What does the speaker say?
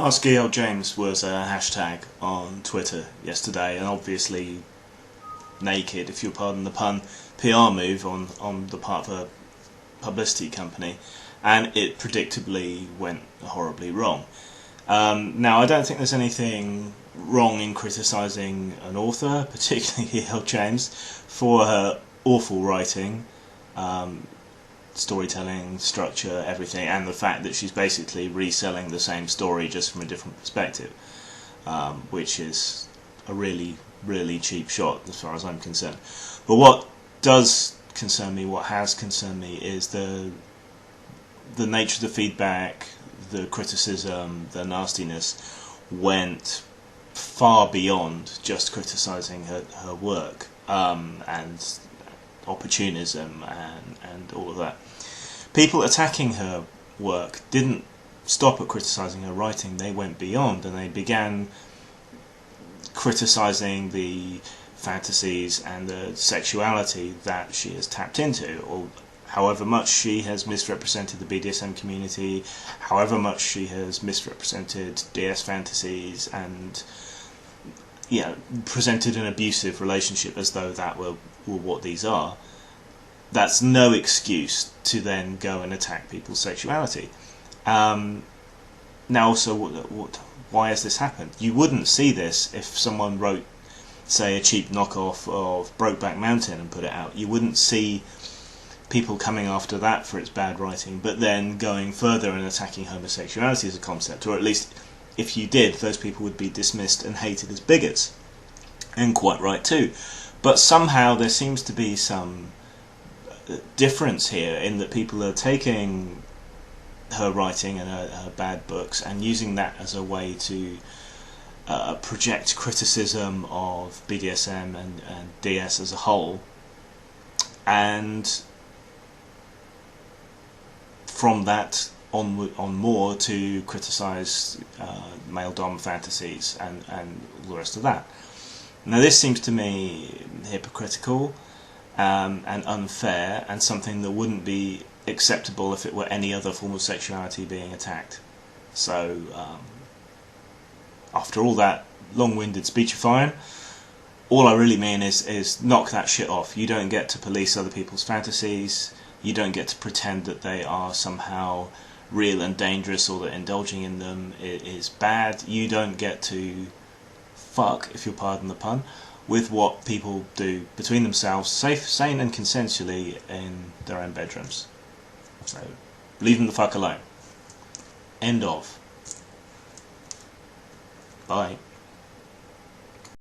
Askeljames was a hashtag on Twitter yesterday, and obviously naked, if you'll pardon the pun, PR move on the part of a publicity company, and it predictably went horribly wrong. Now, I don't think there's anything wrong in criticising an author, particularly E.L. James, for her awful writing, storytelling, structure, everything, and the fact that she's basically reselling the same story just from a different perspective, which is a really, really cheap shot as far as I'm concerned. But what does concern me, what has concerned me, is the nature of the feedback, the criticism, the nastiness went far beyond just criticising her work, and opportunism and all of that. People attacking her work didn't stop at criticising her writing, they went beyond and they began criticising the fantasies and the sexuality that she has tapped into, or however much she has misrepresented the BDSM community, however much she has misrepresented DS fantasies, and presented an abusive relationship as though that were what these are. That's no excuse to then go and attack people's sexuality. Now, also, why has this happened? You wouldn't see this if someone wrote, say, a cheap knockoff of Brokeback Mountain and put it out. You wouldn't see people coming after that for its bad writing, but then going further and attacking homosexuality as a concept, or at least if you did, those people would be dismissed and hated as bigots, and quite right too. But somehow there seems to be some difference here in that people are taking her writing and her bad books and using that as a way to project criticism of BDSM and DS as a whole, and from that on more to criticise male dom fantasies and all the rest of that. Now, this seems to me hypocritical and unfair, and something that wouldn't be acceptable if it were any other form of sexuality being attacked. So, after all that long-winded speechifying, all I really mean is knock that shit off. You don't get to police other people's fantasies. You don't get to pretend that they are somehow real and dangerous, or that indulging in them is bad. You don't get to fuck, if you'll pardon the pun, with what people do between themselves, safe, sane and consensually in their own bedrooms. So, leave them the fuck alone. End of. Bye.